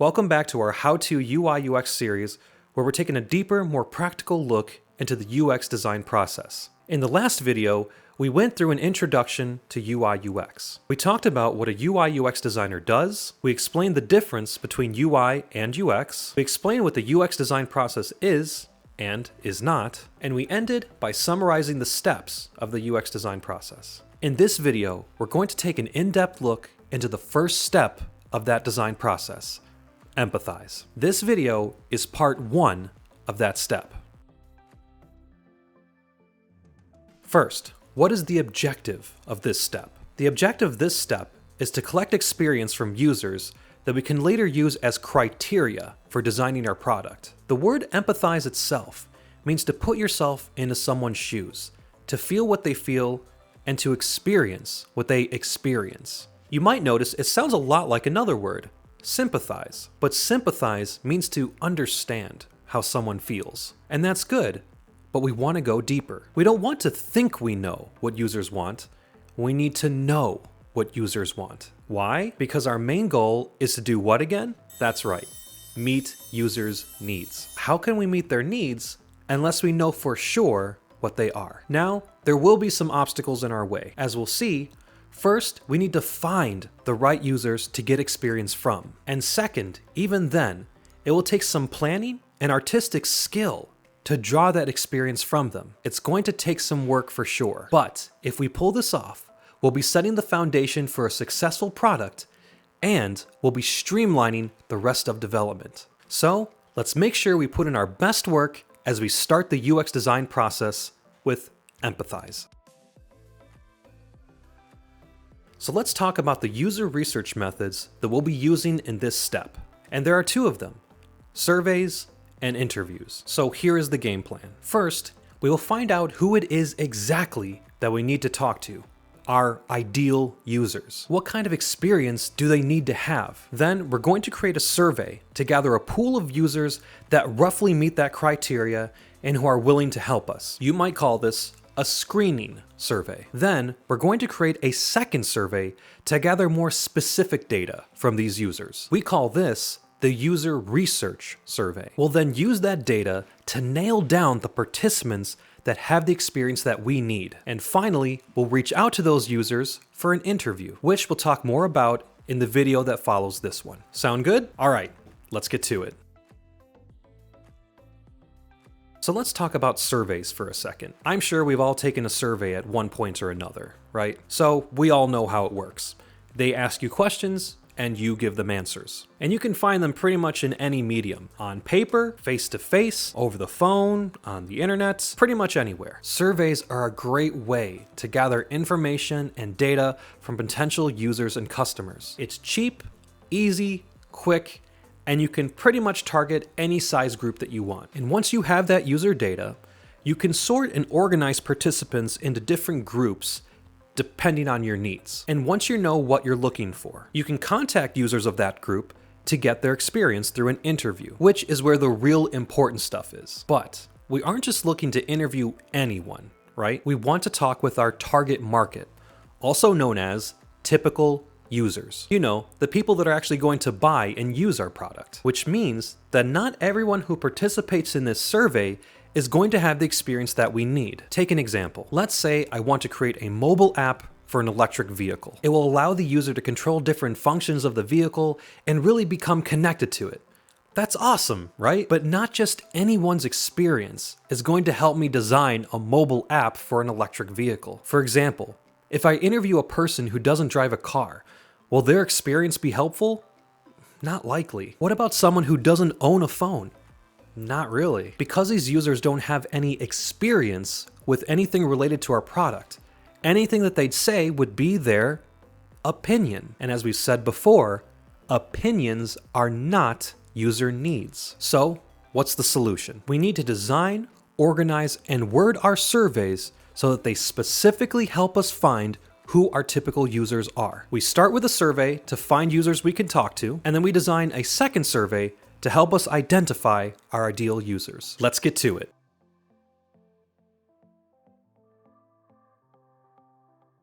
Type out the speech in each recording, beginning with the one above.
Welcome back to our How To UI UX series, where we're taking a deeper, more practical look into the UX design process. In the last video, we went through an introduction to UI UX. We talked about what a UI UX designer does, we explained the difference between UI and UX, we explained what the UX design process is and is not, and we ended by summarizing the steps of the UX design process. In this video, we're going to take an in-depth look into the first step of that design process: empathize. This video is part 1 of that step. First, what is the objective of this step? The objective of this step is to collect experience from users that we can later use as criteria for designing our product. The word empathize itself means to put yourself into someone's shoes, to feel what they feel, and to experience what they experience. You might notice it sounds a lot like another word, sympathize. But sympathize means to understand how someone feels. And that's good, but we want to go deeper. We don't want to think we know what users want. We need to know what users want. Why? Because our main goal is to do what again? That's right, meet users' needs. How can we meet their needs unless we know for sure what they are? Now, there will be some obstacles in our way. As we'll see, first, we need to find the right users to get experience from. And second, even then, it will take some planning and artistic skill to draw that experience from them. It's going to take some work for sure. But if we pull this off, we'll be setting the foundation for a successful product, and we'll be streamlining the rest of development. So let's make sure we put in our best work as we start the UX design process with empathize. So let's talk about the user research methods that we'll be using in this step. And there are 2 of them: surveys and interviews. So here is the game plan. First, we will find out who it is exactly that we need to talk to. Our ideal users. What kind of experience do they need to have? Then we're going to create a survey to gather a pool of users that roughly meet that criteria and who are willing to help us. You might call this a screening survey. Then we're going to create a second survey to gather more specific data from these users. We call this the user research survey. We'll then use that data to nail down the participants that have the experience that we need. And finally, we'll reach out to those users for an interview, which we'll talk more about in the video that follows this one. Sound good? All right, let's get to it. So let's talk about surveys for a second. I'm sure we've all taken a survey at one point or another, right? So we all know how it works. They ask you questions, and you give them answers. And you can find them pretty much in any medium: on paper, face-to-face, over the phone, on the internet, pretty much anywhere. Surveys are a great way to gather information and data from potential users and customers. It's cheap, easy, quick, and you can pretty much target any size group that you want. And once you have that user data, you can sort and organize participants into different groups depending on your needs. And once you know what you're looking for, you can contact users of that group to get their experience through an interview, which is where the real important stuff is. But we aren't just looking to interview anyone, right? We want to talk with our target market, also known as typical users. You know, the people that are actually going to buy and use our product, which means that not everyone who participates in this survey is going to have the experience that we need. Take an example. Let's say I want to create a mobile app for an electric vehicle. It will allow the user to control different functions of the vehicle and really become connected to it. That's awesome, right? But not just anyone's experience is going to help me design a mobile app for an electric vehicle. For example, if I interview a person who doesn't drive a car, will their experience be helpful? Not likely. What about someone who doesn't own a phone? Not really. Because these users don't have any experience with anything related to our product, anything that they'd say would be their opinion. And as we've said before, opinions are not user needs. So, what's the solution? We need to design, organize, and word our surveys so that they specifically help us find who our typical users are. We start with a survey to find users we can talk to, and then we design a second survey to help us identify our ideal users. Let's get to it.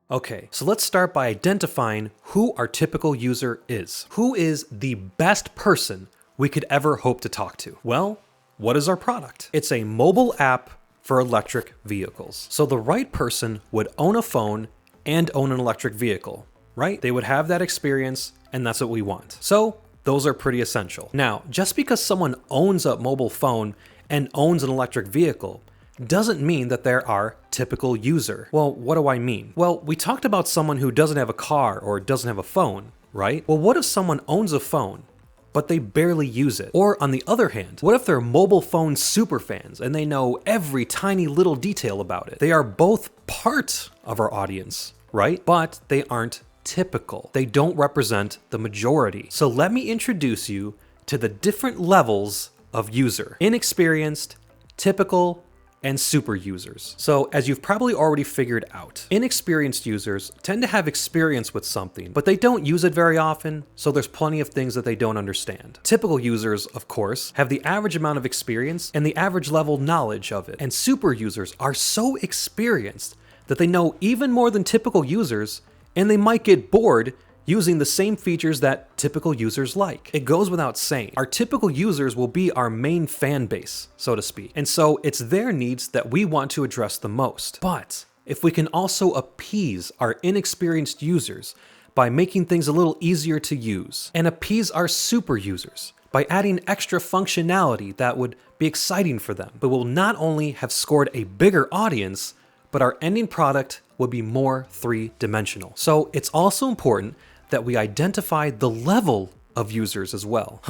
Okay, so let's start by identifying who our typical user is. Who is the best person we could ever hope to talk to? Well, what is our product? It's a mobile app for electric vehicles. So the right person would own a phone and own an electric vehicle, right? They would have that experience, and that's what we want. So those are pretty essential. Now, just because someone owns a mobile phone and owns an electric vehicle doesn't mean that they're our typical user. Well, what do I mean? Well, we talked about someone who doesn't have a car or doesn't have a phone, right? Well, what if someone owns a phone, but they barely use it? Or on the other hand, what if they're mobile phone super fans and they know every tiny little detail about it? They are both part of our audience, right? But they aren't typical. They don't represent the majority. So let me introduce you to the different levels of user: inexperienced, typical, and super users. So as you've probably already figured out, inexperienced users tend to have experience with something, but they don't use it very often, so there's plenty of things that they don't understand. Typical users, of course, have the average amount of experience and the average level knowledge of it. And super users are so experienced that they know even more than typical users, and they might get bored using the same features that typical users like. It goes without saying, our typical users will be our main fan base, so to speak. And so it's their needs that we want to address the most. But if we can also appease our inexperienced users by making things a little easier to use, and appease our super users by adding extra functionality that would be exciting for them, but will not only have scored a bigger audience, but our ending product would be more three-dimensional. So it's also important that we identify the level of users as well.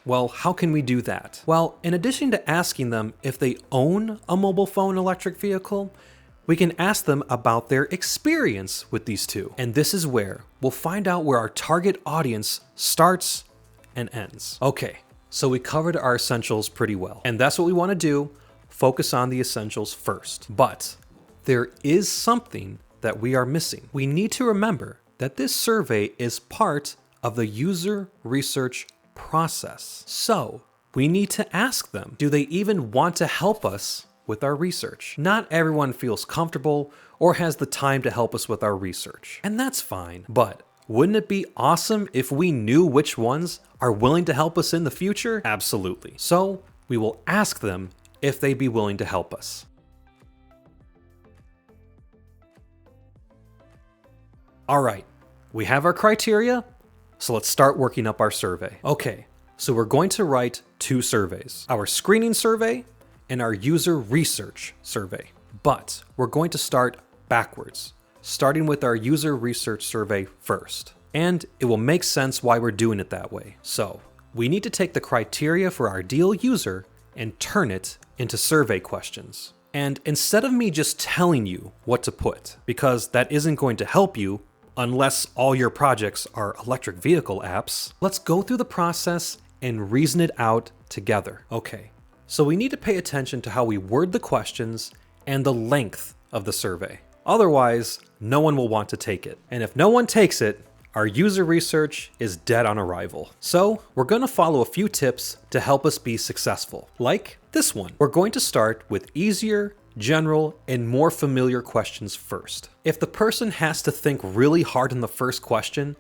Well, how can we do that? Well, in addition to asking them if they own a mobile phone electric vehicle, we can ask them about their experience with these two. And this is where we'll find out where our target audience starts and ends. Okay, so we covered our essentials pretty well. And that's what we want to do, focus on the essentials first. But there is something that we are missing. We need to remember that this survey is part of the user research process. So we need to ask them, do they even want to help us with our research? Not everyone feels comfortable or has the time to help us with our research, and that's fine. But wouldn't it be awesome if we knew which ones are willing to help us in the future? Absolutely. So we will ask them if they'd be willing to help us. All right, we have our criteria, so let's start working up our survey. Okay, so we're going to write two surveys: our screening survey and our user research survey. But we're going to start backwards, starting with our user research survey first. And it will make sense why we're doing it that way. So we need to take the criteria for our ideal user and turn it into survey questions. And instead of me just telling you what to put, because that isn't going to help you unless all your projects are electric vehicle apps, let's go through the process and reason it out together. Okay, so we need to pay attention to how we word the questions and the length of the survey. Otherwise, no one will want to take it. And if no one takes it, our user research is dead on arrival. So we're going to follow a few tips to help us be successful, like this one. We're going to start with easier, general, and more familiar questions first. If the person has to think really hard on the first question,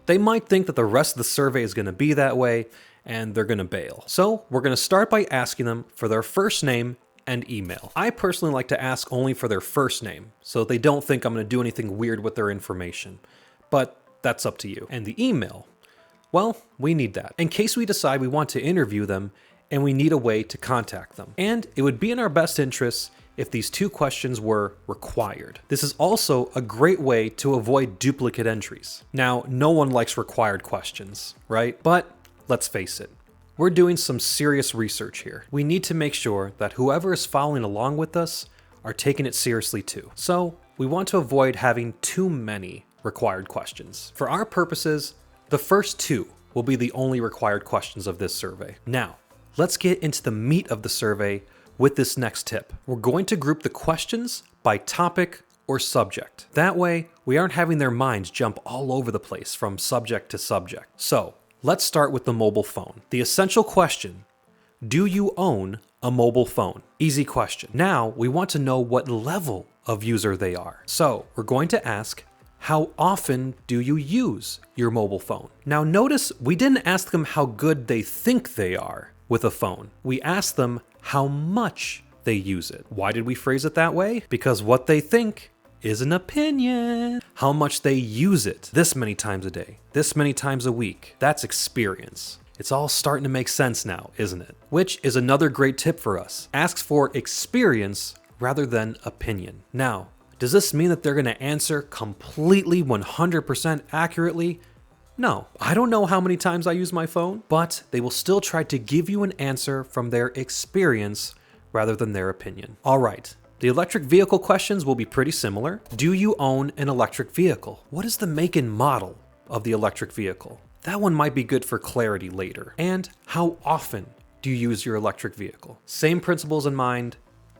they might think that the rest of the survey is going to be that way, and they're going to bail. So we're going to start by asking them for their first name and email. I personally like to ask only for their first name, so they don't think I'm going to do anything weird with their information. But that's up to you. And the email, well, we need that in case we decide we want to interview them and we need a way to contact them. And it would be in our best interests if these two questions were required. This is also a great way to avoid duplicate entries. Now, no one likes required questions, right? But let's face it, we're doing some serious research here. We need to make sure that whoever is following along with us are taking it seriously too. So we want to avoid having too many required questions. For our purposes, the first two will be the only required questions of this survey. Now, let's get into the meat of the survey with this next tip. We're going to group the questions by topic or subject. That way, we aren't having their minds jump all over the place from subject to subject. So, let's start with the mobile phone. The essential question: do you own a mobile phone? Easy question. Now, we want to know what level of user they are. So we're going to ask, how often do you use your mobile phone? Now notice we didn't ask them how good they think they are with a phone. We asked them how much they use it. Why did we phrase it that way? Because what they think is an opinion. How much they use it, this many times a day, this many times a week, that's experience. It's all starting to make sense now, isn't it? Which is another great tip for us. Ask for experience rather than opinion. Now, does this mean that they're going to answer completely 100% accurately? No, I don't know how many times I use my phone, but they will still try to give you an answer from their experience rather than their opinion. All right, the electric vehicle questions will be pretty similar. Do you own an electric vehicle? What is the make and model of the electric vehicle? That one might be good for clarity later. And how often do you use your electric vehicle? Same principles in mind,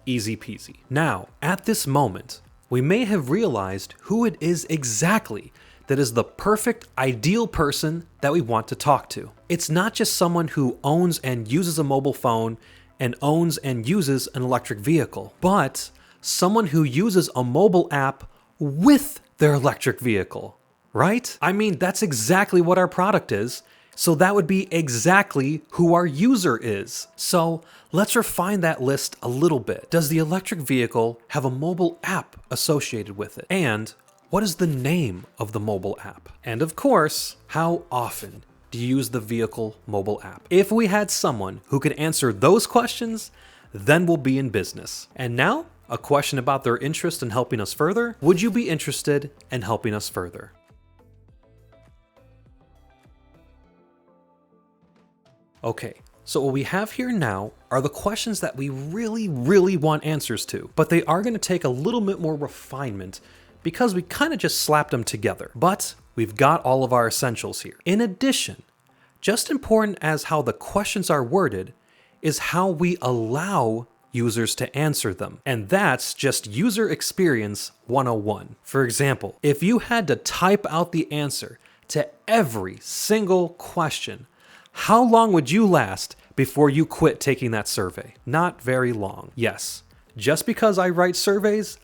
easy peasy. Now, at this moment, we may have realized who it is exactly that is the perfect, ideal person that we want to talk to. It's not just someone who owns and uses a mobile phone and owns and uses an electric vehicle, but someone who uses a mobile app with their electric vehicle, right? I mean, that's exactly what our product is. So that would be exactly who our user is. So let's refine that list a little bit. Does the electric vehicle have a mobile app associated with it? And what is the name of the mobile app? And of course, how often do you use the vehicle mobile app? If we had someone who could answer those questions, then we'll be in business. And now, a question about their interest in helping us further. Would you be interested in helping us further? Okay, so what we have here now are the questions that we really want answers to, but they are going to take a little bit more refinement because we kind of just slapped them together. But we've got all of our essentials here. In addition, just important as how the questions are worded is how we allow users to answer them. And that's just user experience 101. For example, if you had to type out the answer to every single question, how long would you last before you quit taking that survey? Not very long. Yes, just because I write surveys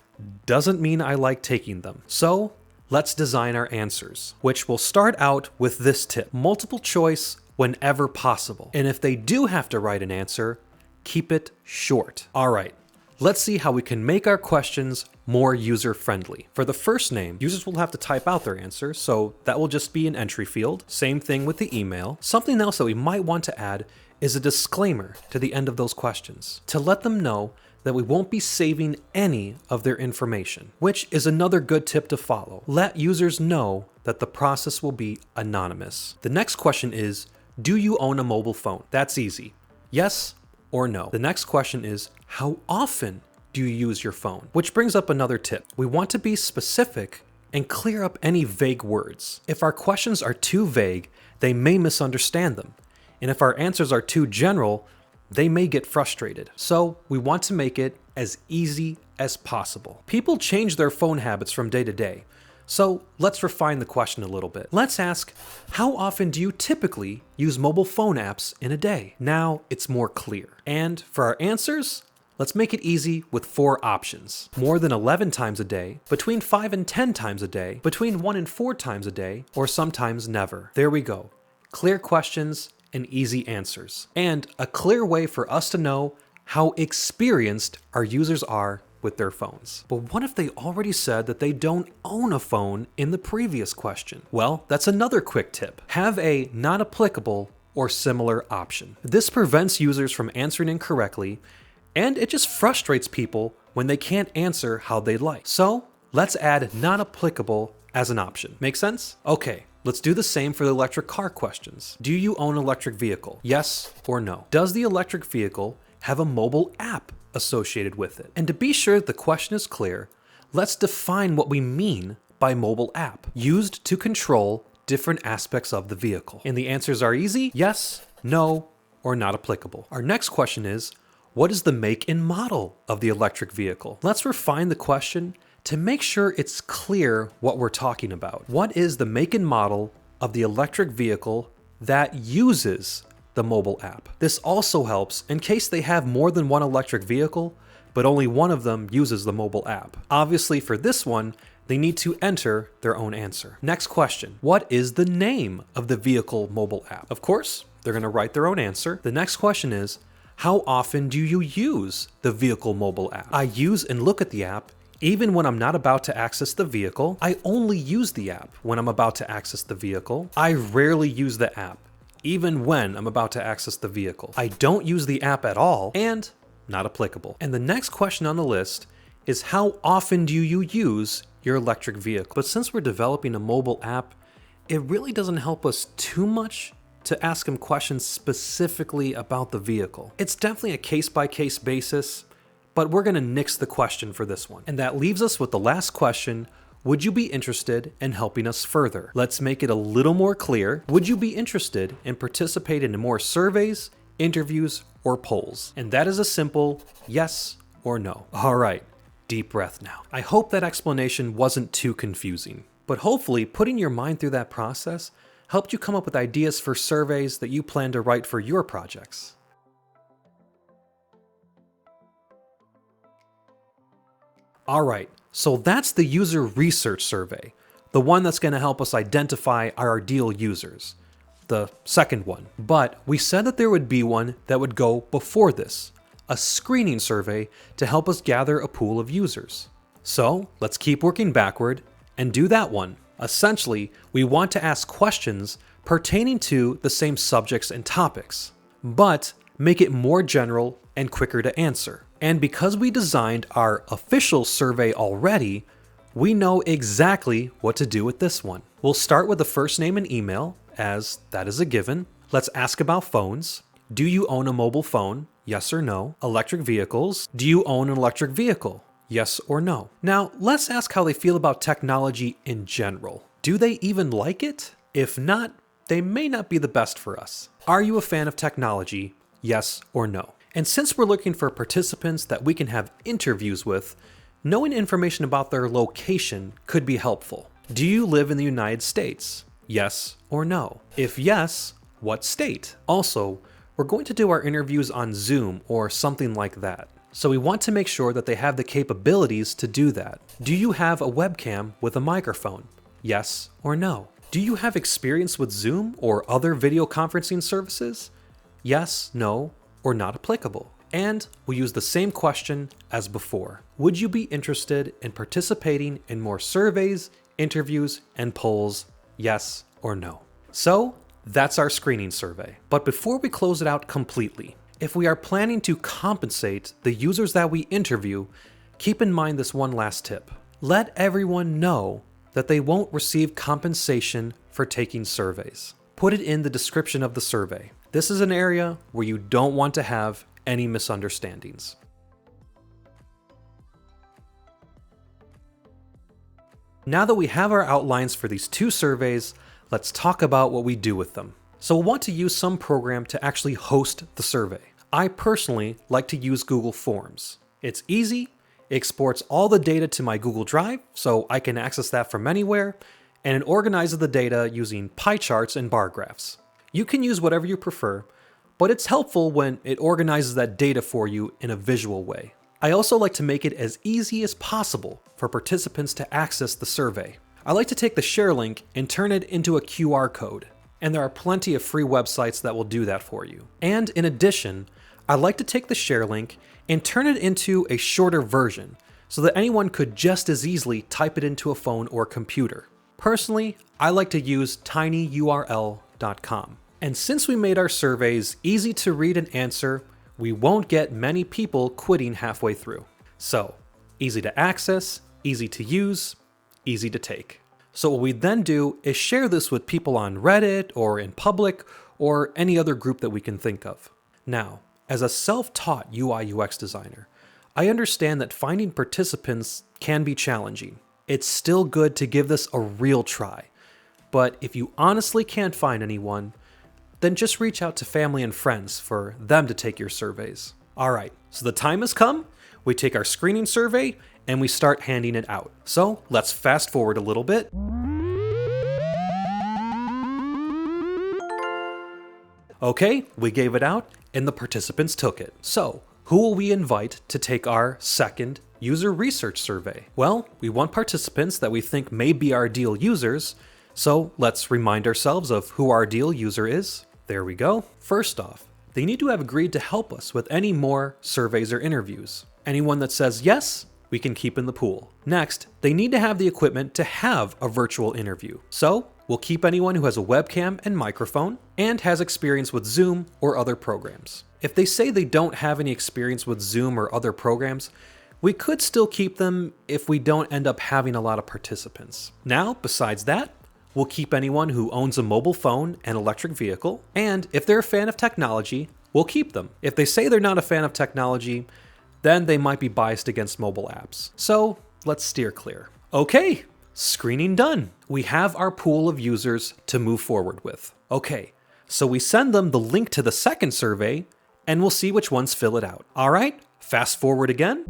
doesn't mean I like taking them. So let's design our answers, which will start out with this tip: multiple choice whenever possible. And if they do have to write an answer, keep it short. All right, let's see how we can make our questions more user-friendly. For the first name, users will have to type out their answer, so that will just be an entry field. Same thing with the email. Something else that we might want to add is a disclaimer to the end of those questions to let them know that we won't be saving any of their information, which is another good tip to follow. Let users know that the process will be anonymous. The next question is, do you own a mobile phone? That's easy. Yes or no. The next question is, how often do you use your phone? Which brings up another tip. We want to be specific and clear up any vague words. If our questions are too vague, they may misunderstand them. And if our answers are too general, they may get frustrated. So we want to make it as easy as possible. People change their phone habits from day to day. So let's refine the question a little bit. Let's ask, how often do you typically use mobile phone apps in a day? Now it's more clear. And for our answers, let's make it easy with 4 options. More than 11 times a day, between 5 and 10 times a day, between 1 and 4 times a day, or sometimes never. There we go. Clear questions and easy answers. And a clear way for us to know how experienced our users are with their phones. But what if they already said that they don't own a phone in the previous question? Well, that's another quick tip. Have a not applicable or similar option. This prevents users from answering incorrectly, and it just frustrates people when they can't answer how they'd like. So let's add not applicable as an option. Make sense? Okay, let's do the same for the electric car questions. Do you own an electric vehicle? Yes or no? Does the electric vehicle have a mobile app associated with it? And to be sure that the question is clear, let's define what we mean by mobile app, used to control different aspects of the vehicle. And the answers are easy: yes, no, or not applicable. Our next question is, what is the make and model of the electric vehicle? Let's refine the question to make sure it's clear what we're talking about. What is the make and model of the electric vehicle that uses the mobile app? This also helps in case they have more than one electric vehicle but only one of them uses the mobile app. Obviously for this one, they need to enter their own answer. Next question, what is the name of the vehicle mobile app? Of course, they're gonna write their own answer. The next question is, how often do you use the vehicle mobile app? I use and look at the app even when I'm not about to access the vehicle. I only use the app when I'm about to access the vehicle. I rarely use the app, even when I'm about to access the vehicle. I don't use the app at all, and not applicable. And the next question on the list is, how often do you use your electric vehicle? But since we're developing a mobile app, it really doesn't help us too much to ask them questions specifically about the vehicle. It's definitely a case-by-case basis, but we're gonna nix the question for this one. And that leaves us with the last question, would you be interested in helping us further? Let's make it a little more clear. Would you be interested in participating in more surveys, interviews, or polls? And that is a simple yes or no. All right, deep breath now. I hope that explanation wasn't too confusing, but hopefully putting your mind through that process helped you come up with ideas for surveys that you plan to write for your projects. All right, so that's the user research survey, the one that's going to help us identify our ideal users, the second one. But we said that there would be one that would go before this, a screening survey to help us gather a pool of users. So let's keep working backward and do that one. Essentially, we want to ask questions pertaining to the same subjects and topics, but make it more general and quicker to answer. And because we designed our official survey already, we know exactly what to do with this one. We'll start with the first name and email, as that is a given. Let's ask about phones. Do you own a mobile phone? Yes or no. Electric vehicles. Do you own an electric vehicle? Yes or no. Now, let's ask how they feel about technology in general. Do they even like it? If not, they may not be the best for us. Are you a fan of technology? Yes or no. And since we're looking for participants that we can have interviews with, knowing information about their location could be helpful. Do you live in the United States? Yes or no. If yes, what state? Also, we're going to do our interviews on Zoom or something like that. So we want to make sure that they have the capabilities to do that. Do you have a webcam with a microphone? Yes or no. Do you have experience with Zoom or other video conferencing services? Yes, no, or not applicable. And we'll use the same question as before. Would you be interested in participating in more surveys, interviews, and polls? Yes or no. So that's our screening survey. But before we close it out completely, if we are planning to compensate the users that we interview, keep in mind this one last tip. Let everyone know that they won't receive compensation for taking surveys. Put it in the description of the survey. This is an area where you don't want to have any misunderstandings. Now that we have our outlines for these two surveys, let's talk about what we do with them. So we'll want to use some program to actually host the survey. I personally like to use Google Forms. It's easy, it exports all the data to my Google Drive so I can access that from anywhere, and it organizes the data using pie charts and bar graphs. You can use whatever you prefer, but it's helpful when it organizes that data for you in a visual way. I also like to make it as easy as possible for participants to access the survey. I like to take the share link and turn it into a QR code, and there are plenty of free websites that will do that for you. And in addition, I like to take the share link and turn it into a shorter version so that anyone could just as easily type it into a phone or computer. Personally, I like to use tinyurl.com. And since we made our surveys easy to read and answer, we won't get many people quitting halfway through. So, easy to access, easy to use, easy to take. So what we then do is share this with people on Reddit or in public or any other group that we can think of. Now, as a self-taught UI UX designer, I understand that finding participants can be challenging. It's still good to give this a real try. But if you honestly can't find anyone, then just reach out to family and friends for them to take your surveys. All right, so the time has come. We take our screening survey and we start handing it out. So let's fast forward a little bit. Okay, we gave it out and the participants took it. So who will we invite to take our second user research survey? Well, we want participants that we think may be our ideal users, so let's remind ourselves of who our ideal user is. There we go. First off, they need to have agreed to help us with any more surveys or interviews. Anyone that says yes, we can keep in the pool. Next, they need to have the equipment to have a virtual interview. So we'll keep anyone who has a webcam and microphone and has experience with Zoom or other programs. If they say they don't have any experience with Zoom or other programs, we could still keep them if we don't end up having a lot of participants. Now, besides that, we'll keep anyone who owns a mobile phone and electric vehicle, and if they're a fan of technology, we'll keep them. If they say they're not a fan of technology, then they might be biased against mobile apps. So let's steer clear. Okay, screening done. We have our pool of users to move forward with. Okay, so we send them the link to the second survey and we'll see which ones fill it out. All right, fast forward again.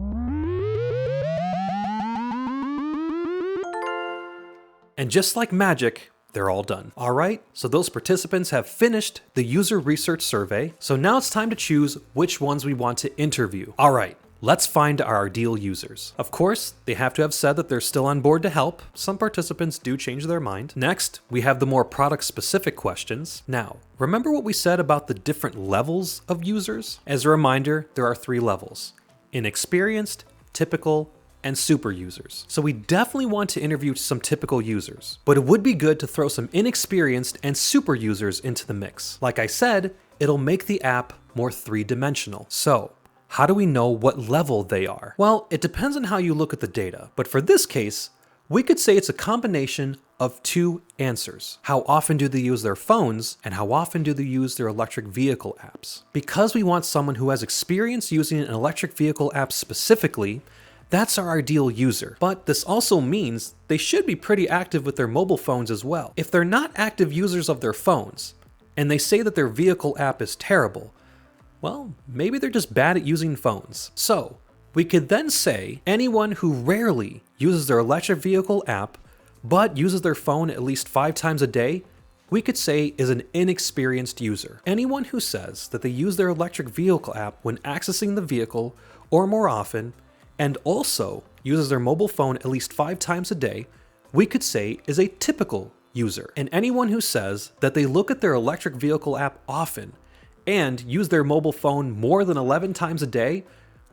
And just like magic, they're all done. All right, so those participants have finished the user research survey. So now it's time to choose which ones we want to interview. All right, let's find our ideal users. Of course, they have to have said that they're still on board to help. Some participants do change their mind. Next, we have the more product-specific questions. Now, remember what we said about the different levels of users? As a reminder, there are 3 levels: inexperienced, typical, and super users. So we definitely want to interview some typical users, but it would be good to throw some inexperienced and super users into the mix. Like I said, it'll make the app more 3-dimensional. So how do we know what level they are? Well, it depends on how you look at the data, but for this case, we could say it's a combination of 2 answers. How often do they use their phones, and how often do they use their electric vehicle apps? Because we want someone who has experience using an electric vehicle app specifically, that's our ideal user. But this also means they should be pretty active with their mobile phones as well. If they're not active users of their phones, and they say that their vehicle app is terrible, well, maybe they're just bad at using phones. So we could then say anyone who rarely uses their electric vehicle app, but uses their phone at least 5 times a day, we could say is an inexperienced user. Anyone who says that they use their electric vehicle app when accessing the vehicle or more often, and also uses their mobile phone at least 5 times a day, we could say is a typical user. And anyone who says that they look at their electric vehicle app often and use their mobile phone more than 11 times a day,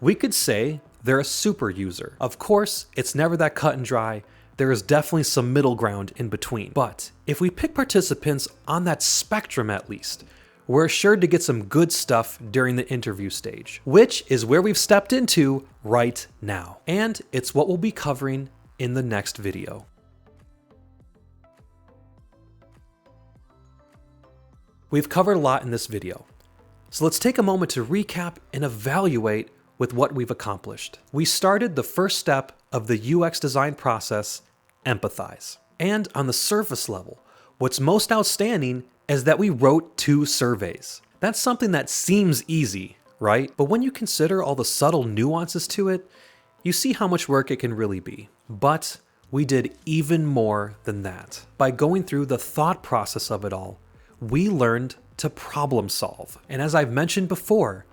we could say they're a super user. Of course, it's never that cut and dry. There is definitely some middle ground in between. But if we pick participants on that spectrum at least, we're assured to get some good stuff during the interview stage, which is where we've stepped into right now. And it's what we'll be covering in the next video. We've covered a lot in this video, so let's take a moment to recap and evaluate with what we've accomplished. We started the first step of the UX design process, Empathize. And on the surface level, what's most outstanding is that we wrote 2 surveys. That's something that seems easy, right? But when you consider all the subtle nuances to it, you see how much work it can really be. But we did even more than that. By going through the thought process of it all, we learned to problem solve. And as I've mentioned before,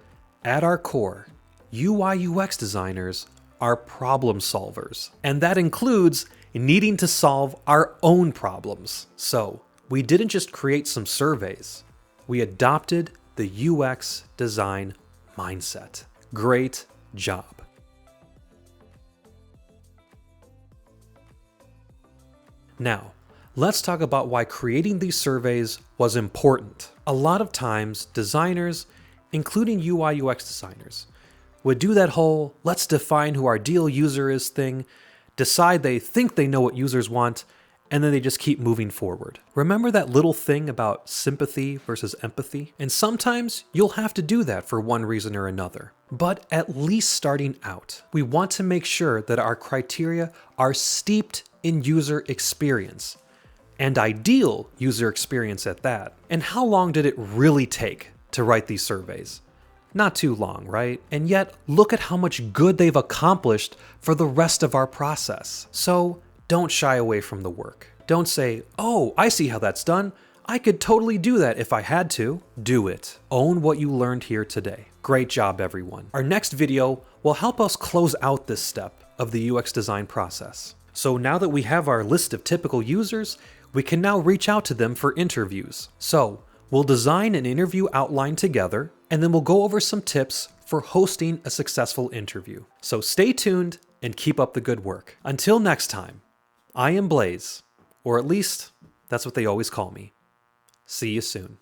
at our core, UI UX designers are problem solvers. And that includes needing to solve our own problems. So we didn't just create some surveys, we adopted the UX design mindset. Great job. Now, let's talk about why creating these surveys was important. A lot of times, designers, including UI UX designers, would do that whole let's define who our ideal user is thing, decide they think they know what users want, and then they just keep moving forward. Remember that little thing about sympathy versus empathy? And sometimes you'll have to do that for one reason or another. But at least starting out, we want to make sure that our criteria are steeped in user experience, and ideal user experience at that. And how long did it really take to write these surveys? Not too long, right? And yet, look at how much good they've accomplished for the rest of our process. So don't shy away from the work. Don't say, oh, I see how that's done. I could totally do that if I had to. Do it. Own what you learned here today. Great job, everyone. Our next video will help us close out this step of the UX design process. So now that we have our list of typical users, we can now reach out to them for interviews. So we'll design an interview outline together, and then we'll go over some tips for hosting a successful interview. So stay tuned and keep up the good work. Until next time, I am Blaze, or at least that's what they always call me. See you soon.